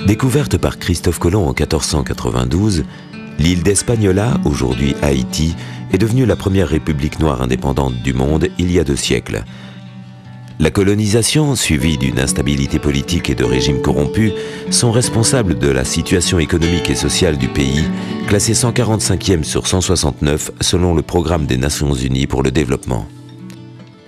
Découverte par Christophe Colomb en 1492, l'île d'Espagnola, aujourd'hui Haïti, est devenue la première république noire indépendante du monde il y a 2 siècles. La colonisation, suivie d'une instabilité politique et de régimes corrompus, sont responsables de la situation économique et sociale du pays, classé 145e sur 169 selon le Programme des Nations Unies pour le développement.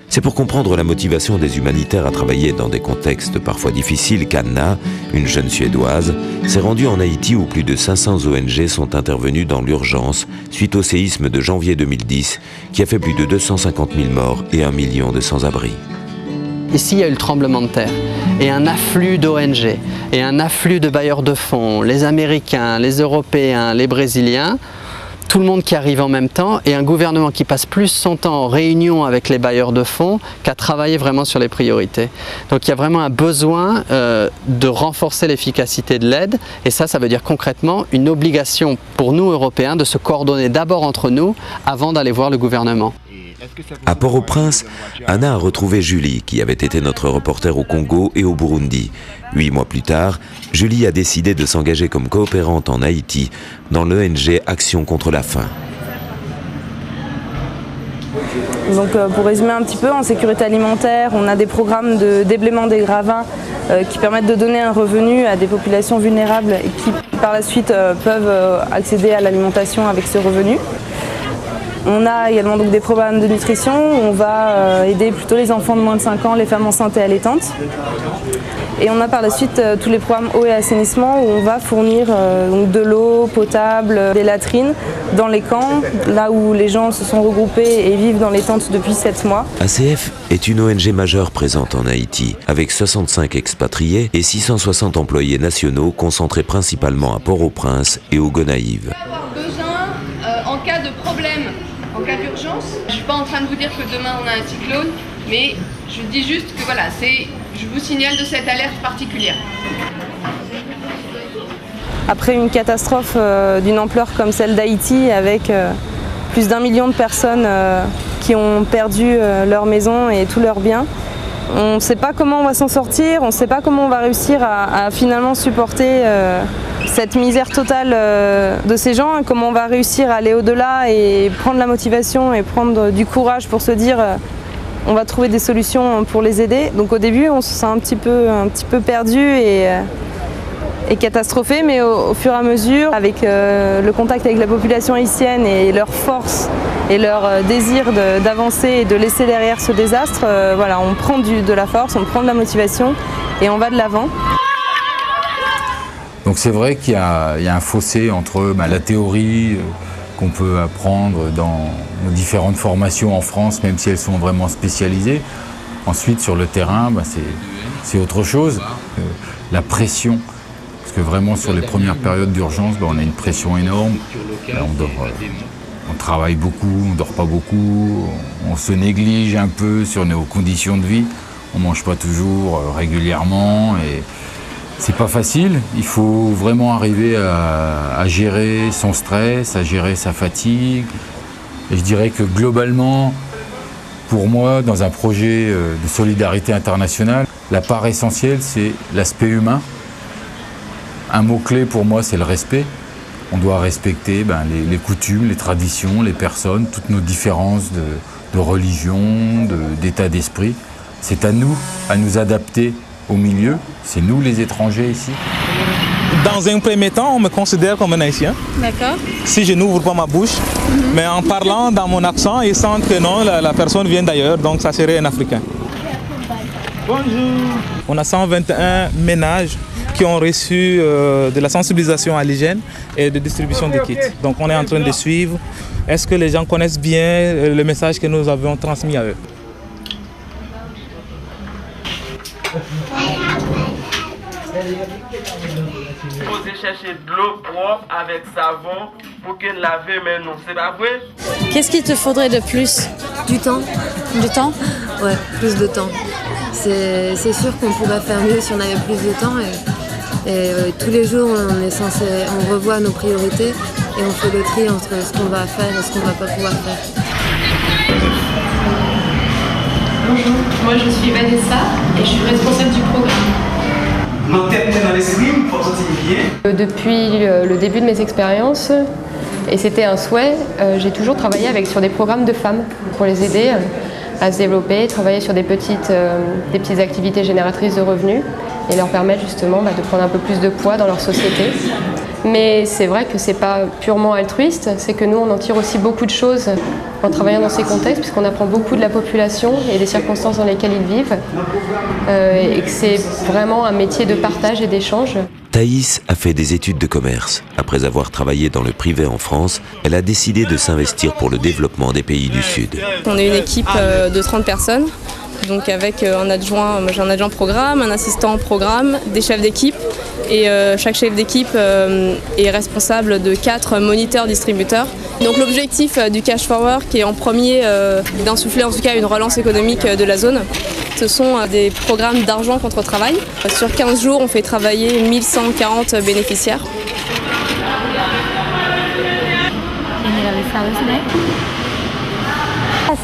C'est pour comprendre la motivation des humanitaires à travailler dans des contextes parfois difficiles qu'Anna, une jeune Suédoise, s'est rendue en Haïti où plus de 500 ONG sont intervenues dans l'urgence suite au séisme de janvier 2010 qui a fait plus de 250 000 morts et 1 million de sans-abri. Ici, il y a eu le tremblement de terre et un afflux d'ONG et un afflux de bailleurs de fonds, les Américains, les Européens, les Brésiliens, tout le monde qui arrive en même temps et un gouvernement qui passe plus son temps en réunion avec les bailleurs de fonds qu'à travailler vraiment sur les priorités. Donc il y a vraiment un besoin de renforcer l'efficacité de l'aide et ça veut dire concrètement une obligation pour nous Européens de se coordonner d'abord entre nous avant d'aller voir le gouvernement. À Port-au-Prince, Anna a retrouvé Julie, qui avait été notre reporter au Congo et au Burundi. 8 mois plus tard, Julie a décidé de s'engager comme coopérante en Haïti dans l'ONG Action contre la faim. Donc pour résumer un petit peu, en sécurité alimentaire, on a des programmes de déblaiement des gravats qui permettent de donner un revenu à des populations vulnérables et qui par la suite peuvent accéder à l'alimentation avec ce revenu. On a également donc des programmes de nutrition où on va aider plutôt les enfants de moins de 5 ans, les femmes enceintes et allaitantes. Et on a par la suite tous les programmes eau et assainissement où on va fournir donc de l'eau potable, des latrines dans les camps, là où les gens se sont regroupés et vivent dans les tentes depuis 7 mois. ACF est une ONG majeure présente en Haïti, avec 65 expatriés et 660 employés nationaux concentrés principalement à Port-au-Prince et au Gonaïves. En cas de problème, en cas d'urgence, je ne suis pas en train de vous dire que demain on a un cyclone, mais je dis juste que voilà, je vous signale de cette alerte particulière. Après une catastrophe d'une ampleur comme celle d'Haïti, avec plus d'1 million de personnes qui ont perdu leur maison et tous leurs biens, on ne sait pas comment on va s'en sortir, on ne sait pas comment on va réussir à finalement supporter cette misère totale de ces gens, et comment on va réussir à aller au-delà et prendre la motivation et prendre du courage pour se dire on va trouver des solutions pour les aider. Donc au début on se sent un petit peu perdu et catastrophé, mais au fur et à mesure, avec le contact avec la population haïtienne et leur force et leur désir d'avancer et de laisser derrière ce désastre, voilà, on prend de la force, on prend de la motivation et on va de l'avant. Donc c'est vrai qu'il y a un fossé entre la théorie qu'on peut apprendre dans nos différentes formations en France, même si elles sont vraiment spécialisées. Ensuite, sur le terrain, c'est autre chose. La pression, parce que vraiment sur les premières périodes d'urgence, on a une pression énorme. On travaille beaucoup, on ne dort pas beaucoup, on se néglige un peu sur nos conditions de vie. On ne mange pas toujours régulièrement et c'est pas facile. Il faut vraiment arriver à gérer son stress, à gérer sa fatigue. Et je dirais que globalement, pour moi, dans un projet de solidarité internationale, la part essentielle, c'est l'aspect humain. Un mot-clé pour moi, c'est le respect. On doit respecter les coutumes, les traditions, les personnes, toutes nos différences de religion, d'état d'esprit. C'est à nous adapter au milieu. C'est nous les étrangers ici. Dans un premier temps, on me considère comme un Haïtien. D'accord. Si je n'ouvre pas ma bouche, mais en parlant dans mon accent, ils sentent que non, la personne vient d'ailleurs, donc ça serait un Africain. Bonjour. On a 121 ménages qui ont reçu de la sensibilisation à l'hygiène et de distribution des kits. Donc on est en train de suivre. Est-ce que les gens connaissent bien le message que nous avons transmis à eux? Faut chercher de l'eau propre avec savon pour que laver maintenant, c'est pas vrai? Qu'est-ce qu'il te faudrait de plus? Du temps. Du temps? Ouais, plus de temps. C'est sûr qu'on pourrait faire mieux si on avait plus de temps et tous les jours on revoit nos priorités et on fait le tri entre ce qu'on va faire et ce qu'on va pas pouvoir faire. Bonjour, moi je suis Vanessa et je suis responsable du programme. Mon tête dans l'esprit, pour sortir depuis le début de mes expériences, et c'était un souhait, j'ai toujours travaillé sur des programmes de femmes pour les aider à se développer, travailler sur des petites activités génératrices de revenus et leur permettre justement de prendre un peu plus de poids dans leur société. Mais c'est vrai que c'est pas purement altruiste, c'est que nous on en tire aussi beaucoup de choses en travaillant dans ces contextes, puisqu'on apprend beaucoup de la population et des circonstances dans lesquelles ils vivent, et que c'est vraiment un métier de partage et d'échange. Thaïs a fait des études de commerce. Après avoir travaillé dans le privé en France, elle a décidé de s'investir pour le développement des pays du Sud. On est une équipe de 30 personnes, donc avec un adjoint, j'ai un adjoint programme, un assistant programme, des chefs d'équipe, et chaque chef d'équipe est responsable de 4 moniteurs distributeurs. Donc l'objectif du Cash for Work est en premier d'insuffler en tout cas une relance économique de la zone. Ce sont des programmes d'argent contre travail. Sur 15 jours, on fait travailler 1140 bénéficiaires.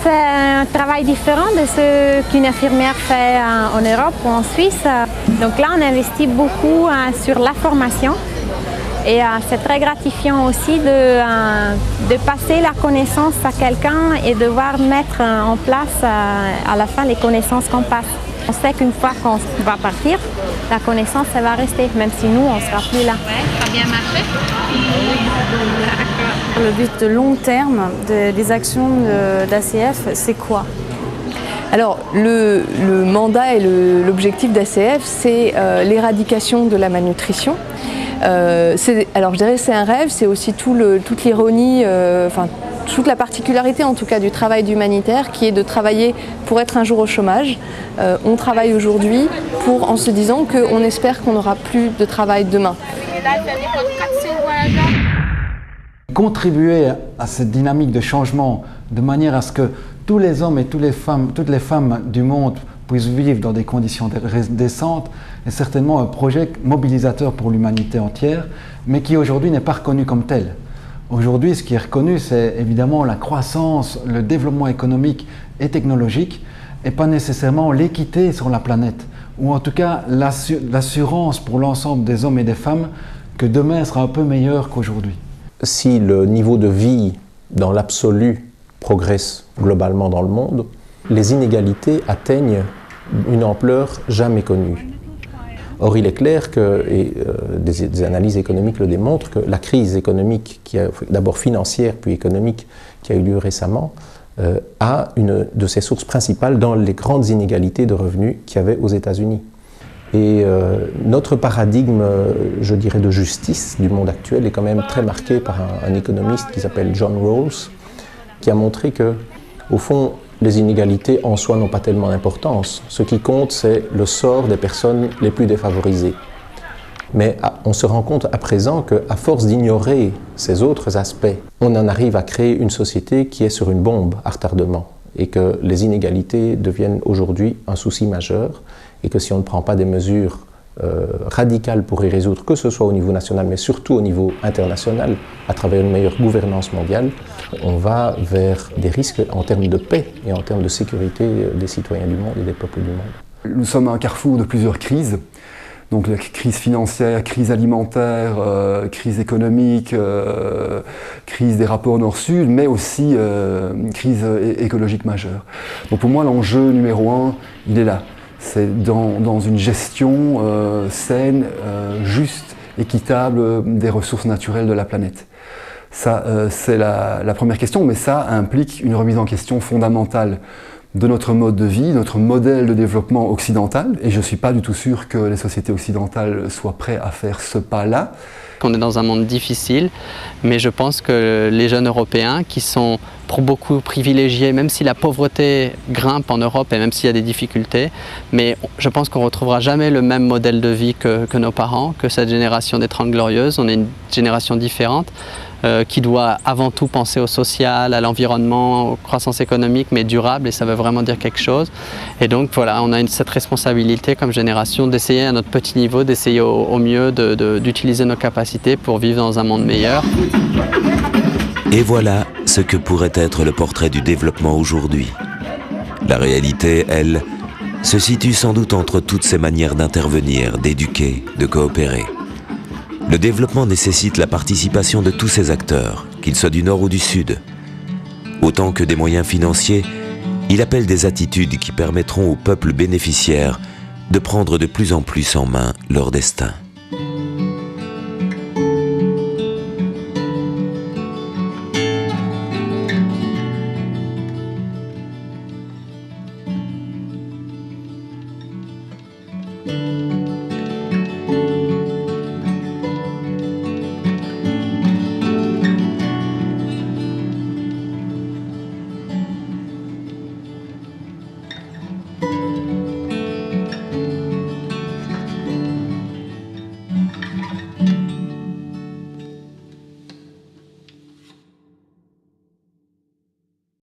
C'est un travail différent de ce qu'une infirmière fait en Europe ou en Suisse. Donc là, on investit beaucoup sur la formation. Et c'est très gratifiant aussi de passer la connaissance à quelqu'un et de voir mettre en place à la fin les connaissances qu'on passe. On sait qu'une fois qu'on va partir, la connaissance elle va rester, même si nous on ne sera plus là. Ouais, ça a bien marché. Le but de long terme des actions d'ACF, c'est quoi? Alors le mandat et l'objectif d'ACF, c'est l'éradication de la malnutrition. Alors je dirais que c'est un rêve, c'est aussi toute l'ironie, toute la particularité en tout cas du travail d'humanitaire qui est de travailler pour être un jour au chômage. On travaille aujourd'hui en se disant qu'on espère qu'on n'aura plus de travail demain. Contribuer à cette dynamique de changement de manière à ce que tous les hommes et toutes les femmes du monde puissent vivre dans des conditions décentes est certainement un projet mobilisateur pour l'humanité entière, mais qui aujourd'hui n'est pas reconnu comme tel. Aujourd'hui, ce qui est reconnu, c'est évidemment la croissance, le développement économique et technologique, et pas nécessairement l'équité sur la planète, ou en tout cas l'assurance pour l'ensemble des hommes et des femmes que demain sera un peu meilleur qu'aujourd'hui. Si le niveau de vie dans l'absolu progresse globalement dans le monde, les inégalités atteignent une ampleur jamais connue. Or, il est clair que, et des analyses économiques le démontrent, que la crise économique, d'abord financière puis économique, qui a eu lieu récemment, a une de ses sources principales dans les grandes inégalités de revenus qu'il y avait aux États-Unis. Et notre paradigme, je dirais, de justice du monde actuel est quand même très marqué par un économiste qui s'appelle John Rawls, qui a montré que, au fond, les inégalités en soi n'ont pas tellement d'importance. Ce qui compte, c'est le sort des personnes les plus défavorisées. Mais on se rend compte à présent qu'à force d'ignorer ces autres aspects, on en arrive à créer une société qui est sur une bombe à retardement et que les inégalités deviennent aujourd'hui un souci majeur et que si on ne prend pas des mesures radicales pour y résoudre, que ce soit au niveau national mais surtout au niveau international, à travers une meilleure gouvernance mondiale, on va vers des risques en termes de paix et en termes de sécurité des citoyens du monde et des peuples du monde. Nous sommes à un carrefour de plusieurs crises. Donc la crise financière, crise alimentaire, crise économique, crise des rapports nord-sud, mais aussi crise écologique majeure. Donc pour moi, l'enjeu numéro 1, il est là. C'est dans une gestion saine, juste, équitable des ressources naturelles de la planète. Ça, c'est la première question, mais ça implique une remise en question fondamentale de notre mode de vie, notre modèle de développement occidental, et je ne suis pas du tout sûr que les sociétés occidentales soient prêtes à faire ce pas-là. On est dans un monde difficile, mais je pense que les jeunes Européens, qui sont pour beaucoup privilégiés, même si la pauvreté grimpe en Europe et même s'il y a des difficultés, mais je pense qu'on ne retrouvera jamais le même modèle de vie que nos parents, que cette génération des 30 Glorieuses. On est une génération différente. Qui doit avant tout penser au social, à l'environnement, aux croissances économiques, mais durable, et ça veut vraiment dire quelque chose. Et donc voilà, on a cette responsabilité comme génération d'essayer à notre petit niveau, d'essayer au mieux d'utiliser nos capacités pour vivre dans un monde meilleur. Et voilà ce que pourrait être le portrait du développement aujourd'hui. La réalité, elle, se situe sans doute entre toutes ces manières d'intervenir, d'éduquer, de coopérer. Le développement nécessite la participation de tous ces acteurs, qu'ils soient du nord ou du sud. Autant que des moyens financiers, il appelle des attitudes qui permettront aux peuples bénéficiaires de prendre de plus en plus en main leur destin.